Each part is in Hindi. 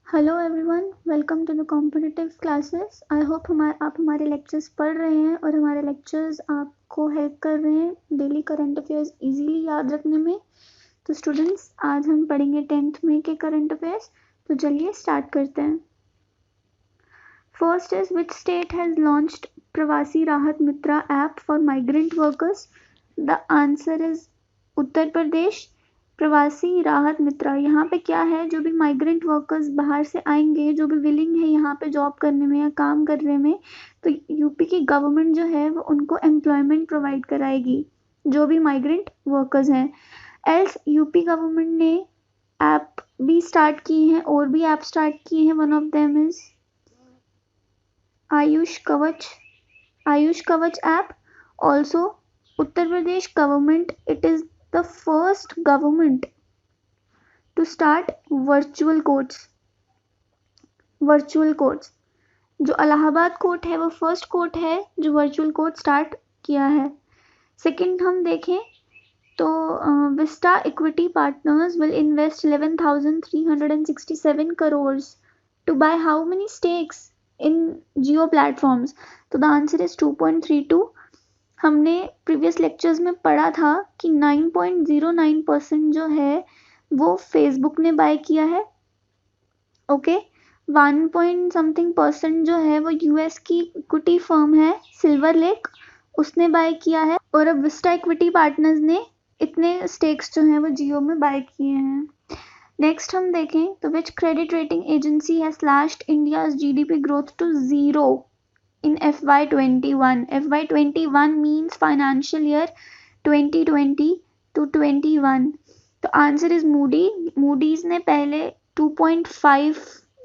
Hello everyone, welcome to the competitive classes. I hope आप हमारे लेक्चर्स पढ़ रहे हैं और हमारे लेक्चर्स आपको हेल्प कर रहे हैं डेली करंट अफेयर्स इजीली याद रखने में। तो स्टूडेंट्स, आज हम पढ़ेंगे 10th में के करंट अफेयर्स। तो चलिए स्टार्ट करते हैं। First is which state has launched Pravasi Rahat Mitra app for migrant workers? The answer is Uttar Pradesh. Pravasi Rahat मित्रा, यहाँ पे क्या है, जो भी माइग्रेंट वर्कर्स बाहर से आएंगे, जो भी विलिंग है यहाँ पे जॉब करने में या काम करने में, तो यूपी की गवर्नमेंट जो है वो उनको एम्प्लॉयमेंट प्रोवाइड कराएगी, जो भी माइग्रेंट वर्कर्स हैं। एल्स यूपी गवर्नमेंट ने ऐप भी स्टार्ट की हैं, और भी ऐप स्टार्ट किए हैं। One of them is Ayush Kavach app. Also Uttar Pradesh government, it is the first government to start virtual courts। जो इलाहाबाद कोर्ट है वो फर्स्ट कोर्ट है जो वर्चुअल कोर्ट स्टार्ट किया है। सेकंड हम देखें तो Vista equity partners will invest 11,367 crores to buy how many stakes in Jio platforms? तो द आंसर इज 2.32। हमने प्रीवियस लेक्चर्स में पढ़ा था कि 9.09% जो है वो फेसबुक ने बाय किया है। ओके, 1 जो है वो यूएस की इक्विटी फर्म है सिल्वर लेक, उसने बाय किया है। और अब विस्टा इक्विटी पार्टनर्स ने इतने स्टेक्स जो हैं वो जियो में बाय किए हैं। नेक्स्ट हम देखें तो which credit rating agency has slashed India's GDP growth to 0 in FY21? FY21 means financial year 2020 to 21। तो आंसर इज मूडीज ने पहले 2.5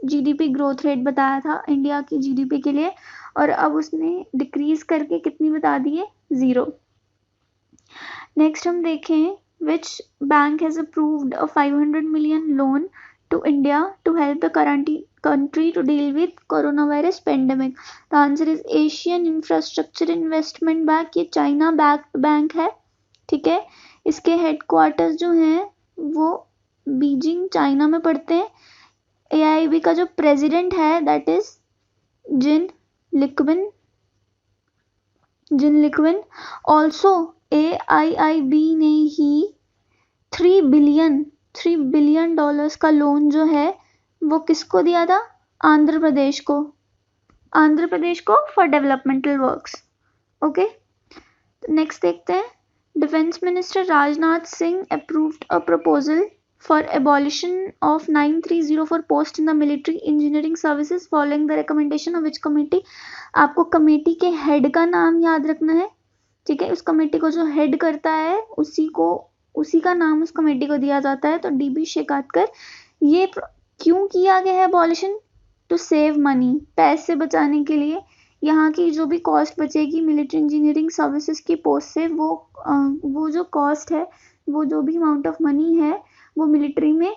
जीडीपी ग्रोथ रेट बताया था इंडिया की जीडीपी के लिए, और अब उसने डिक्रीज करके कितनी बता दी है? 0। नेक्स्ट हम देखें which bank has approved a 500 million loan to India to help the country to deal with coronavirus pandemic? The answer is Asian Infrastructure Investment Bank। ये चाइना बैक्ड बैंक है, ठीक है। इसके हेडक्वार्टर्स जो हैं वो बीजिंग चाइना में पड़ते हैं। AIIB का जो प्रेसिडेंट है that is Jin Liqun. Also AIIB ने ही $3 बिलियन का लोन जो है वो किसको दिया था? आंध्र प्रदेश को for developmental works. Okay, next देखते हैं। Defence minister Rajnath Singh approved a proposal for abolition of 9304 post in the military engineering services following the recommendation of which committee? आपको कमेटी के हेड का नाम याद रखना है, ठीक है। उस कमेटी को जो हेड करता है उसी का नाम उस कमेटी को दिया जाता है। तो DB शेकातकर। ये क्यों किया गया है एबॉलिशन? टू सेव मनी, पैसे बचाने के लिए। यहाँ की जो भी कॉस्ट बचेगी मिलिट्री इंजीनियरिंग सर्विसेज की पोस्ट से, वो जो कॉस्ट है, वो जो भी अमाउंट ऑफ मनी है वो मिलिट्री में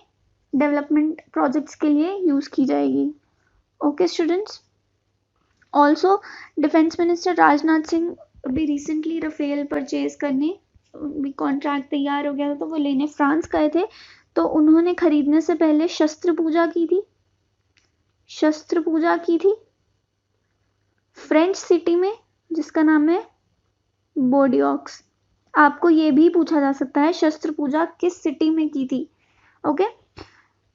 डेवलपमेंट प्रोजेक्ट्स के लिए यूज की जाएगी। Okay students, also defence minister Rajnath Singh अभी रिसेंटली राफेल परचेज करने भी कॉन्ट्रैक्ट तैयार हो गया था तो वो लेने फ्रांस गए थे। तो उन्होंने खरीदने से पहले शस्त्र पूजा की थी फ्रेंच सिटी में जिसका नाम है बोर्डियोक्स। आपको ये भी पूछा जा सकता है शस्त्र पूजा किस सिटी में की थी। Okay,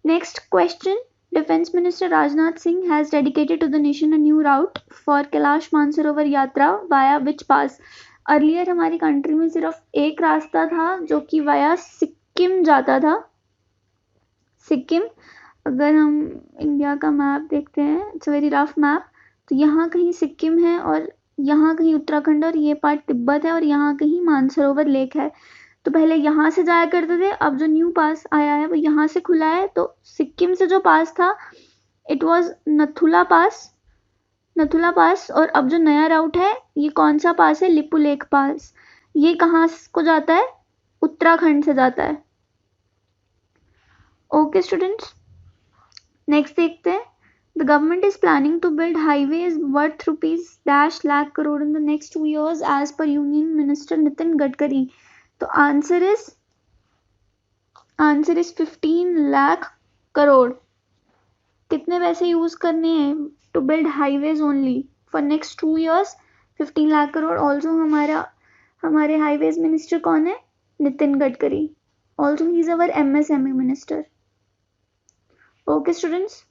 next question. Defence minister Rajnath Singh has dedicated to the nation a new route for Kailash Mansarovar Yatra via which pass? Earlier हमारी कंट्री में सिर्फ एक रास्ता था जो कि वाया सिक्किम जाता था। सिक्किम, अगर हम इंडिया का मैप देखते हैं, इट्स वेरी रफ मैप, तो यहाँ कहीं सिक्किम है और यहाँ कहीं उत्तराखंड और ये पार्ट तिब्बत है और यहाँ कहीं मानसरोवर लेक है। तो पहले यहाँ से जाया करते थे, अब जो न्यू पास आया है वो यहाँ से खुला है। तो सिक्किम से जो पास था इट वाज नथुला पास, और अब जो नया राउट है ये कौन सा पास है? लिपुलेख पास। ये कहाँ को जाता है? उत्तराखंड से जाता है। ओके स्टूडेंट्स, नेक्स्ट देखते हैं। The government is planning to build highways worth ₹dash lakh crore in the next 2 years as per Union Minister Nitin Gadkari। तो आंसर इज 15 लाख करोड़। कितने पैसे यूज करने हैं to build highways only for next 2 years? 15 lakh crore. Also हमारे हाईवेज मिनिस्टर कौन है? Nitin Gadkari. Also he is our MSME minister. Okay students,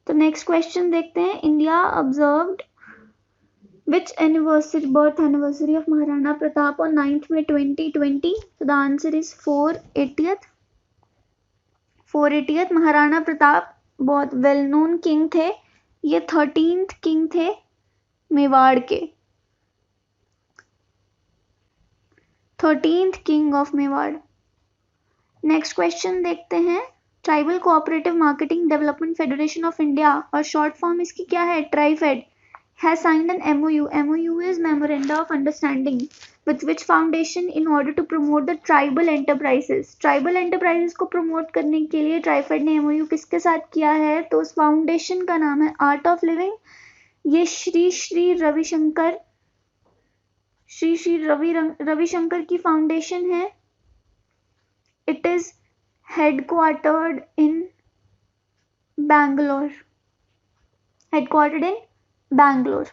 तो नेक्स्ट क्वेश्चन देखते हैं. India observed which birth anniversary of Maharana Pratap on 9th May 2020? So the answer is 480th. 480th. Maharana Pratap बहुत वेल नोन किंग थे. ये 13th किंग थे मेवाड़ के. 13th king of Mewar. Next question देखते हैं. Tribal cooperative marketing development federation of India और शॉर्ट फॉर्म इसकी क्या है? TRIFED has signed an MOU. MOU is Memoranda of Understanding with which foundation in order to promote the tribal enterprises. Tribal enterprises को promote करने के लिए ट्राइफेड ने MOU किसके साथ किया है? तो उस फाउंडेशन का नाम है आर्ट ऑफ लिविंग. ये श्री रविशंकर की फाउंडेशन है. It is headquartered in Bangalore. Bangalore.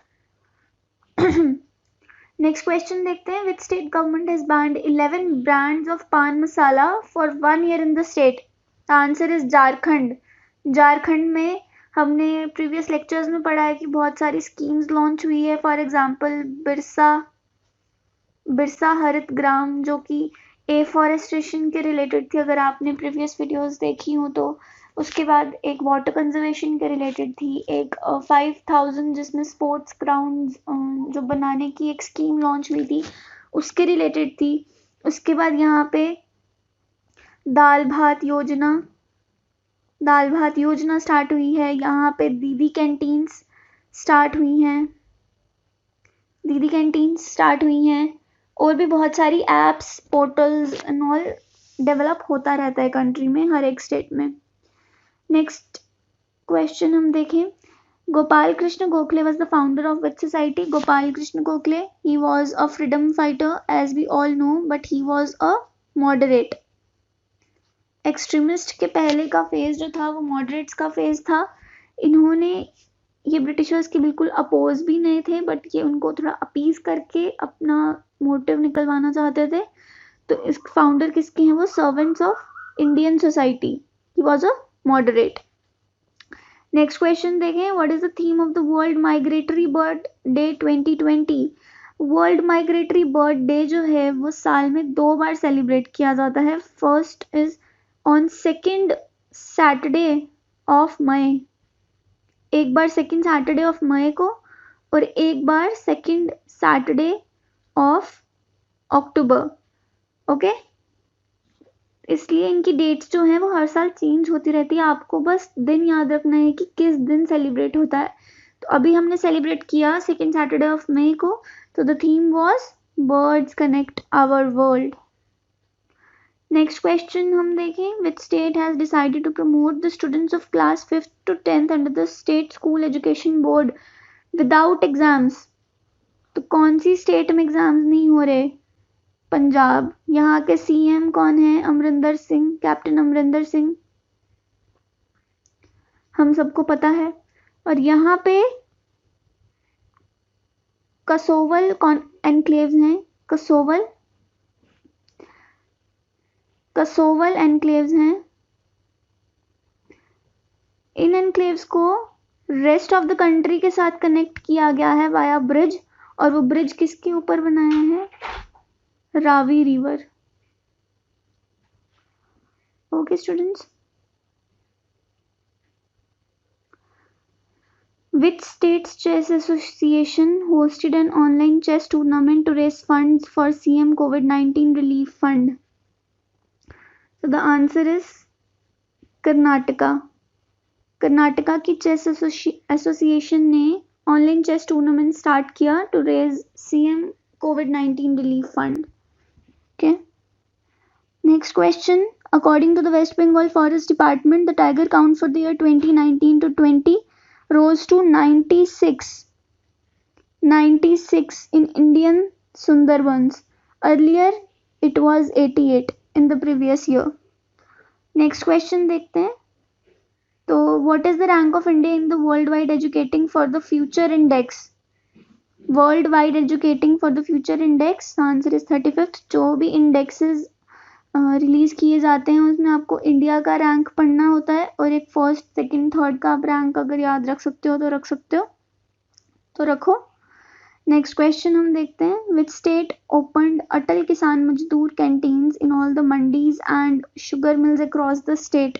Next question देखते हैं. Which state government has banned 11 brands of pan masala for 1 year in the state? The answer is Jharkhand. Jharkhand में हमने प्रीवियस लेक्चर्स में पढ़ा है कि बहुत सारी स्कीम्स लॉन्च हुई है. फॉर एग्जांपल बिरसा हरित ग्राम जो कि एफॉरेस्टेशन के रिलेटेड थी, अगर आपने प्रीवियस वीडियोस देखी हो तो. उसके बाद एक वाटर कंजर्वेशन के रिलेटेड थी. एक 5000 जिसमें स्पोर्ट्स ग्राउंड्स जो बनाने की एक स्कीम लॉन्च हुई थी उसके रिलेटेड थी. उसके बाद यहाँ पे दाल भात योजना स्टार्ट हुई है. यहाँ पे दीदी कैंटीन्स स्टार्ट हुई हैं और भी बहुत सारी apps, portals and all develop होता रहता है कंट्री में, हर एक स्टेट में. नेक्स्ट क्वेश्चन हम देखें. Gopal Krishna Gokhale was the founder of which society? Gopal Krishna Gokhale, he was a freedom fighter as we all know, but he was a moderate. Extremist के पहले का फेज जो था वो मॉडरेट्स का फेज था. इन्होंने ये ब्रिटिशर्स के बिल्कुल अपोज भी नहीं थे, बट ये उनको थोड़ा अपीज करके अपना मोटिव निकलवाना चाहते थे. तो इस फाउंडर किसके हैं? वो servants of Indian society. He was a moderate. Next question देखें. What is the theme of the world migratory bird day 2020? World migratory bird day जो है वो साल में 2 बार सेलिब्रेट किया जाता है. First is on 2nd Saturday of May. एक बार 2nd सैटरडे ऑफ मई को और एक बार 2nd Saturday of October. Okay, इसलिए इनकी डेट्स जो हैं वो हर साल चेंज होती रहती है. आपको बस दिन याद रखना है कि किस दिन सेलिब्रेट होता है. तो अभी हमने सेलिब्रेट किया 2nd सैटरडे ऑफ मई को. तो the theme was birds connect our world. Next question हम देखें. Which state has decided to promote the students of class 5th to 10th under the state school education board without exams? तो कौन सी स्टेट में एग्जाम्स नहीं हो रहे? पंजाब. यहाँ के CM कौन है? अमरिंदर सिंह, कैप्टन अमरिंदर सिंह, हम सबको पता है. और यहाँ पे कसोवल एनक्लेव्स हैं. कसोवल एनक्लेव्स हैं. इन एनक्लेव्स को रेस्ट ऑफ द कंट्री के साथ कनेक्ट किया गया है वाया ब्रिज. और वो ब्रिज किसके ऊपर बनाया है? Ravi river. Okay students, which state's chess association hosted an online chess tournament to raise funds for CM COVID-19 relief fund? So the answer is Karnataka. Karnataka की चेस एसोसिएशन ने ऑनलाइन चेस टूर्नामेंट स्टार्ट किया to raise CM COVID-19 relief fund. Okay. Next question. According to the West Bengal Forest Department, the tiger count for the year 2019 to 20 rose to 96 in Indian Sundarbans. Earlier, it was 88 in the previous year. Next question देखते हैं. तो what is the rank of India in the world wide educating for the future index? World wide educating for the future index, answer is 35th। जो भी इंडेक्सेस रिलीज किए जाते हैं उसमें आपको इंडिया का रैंक पढ़ना होता है, और एक फर्स्ट सेकंड थर्ड का आप रैंक अगर याद रख सकते हो तो रख सकते हो, तो रखो। नेक्स्ट क्वेश्चन हम देखते हैं, विच स्टेट ओपनड अटल किसान मजदूर canteens in all the mandis and sugar mills across the state?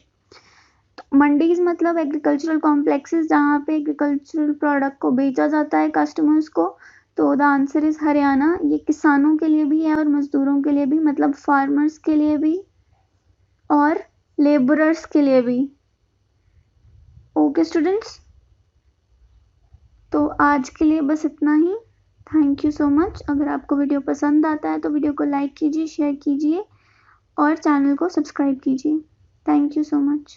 Mandis मतलब एग्रीकल्चरल कॉम्प्लेक्सेस जहाँ पे एग्रीकल्चरल प्रोडक्ट को बेचा जाता है कस्टमर्स को। तो द आंसर इज हरियाणा। ये किसानों के लिए भी है और मजदूरों के लिए भी, मतलब फार्मर्स के लिए भी और लेबरर्स के लिए भी। ओके स्टूडेंट्स, तो आज के लिए बस इतना ही। Thank you so much. अगर आपको वीडियो पसंद आता है तो वीडियो को लाइक कीजिए, शेयर कीजिए और चैनल को सब्सक्राइब कीजिए। Thank you so much.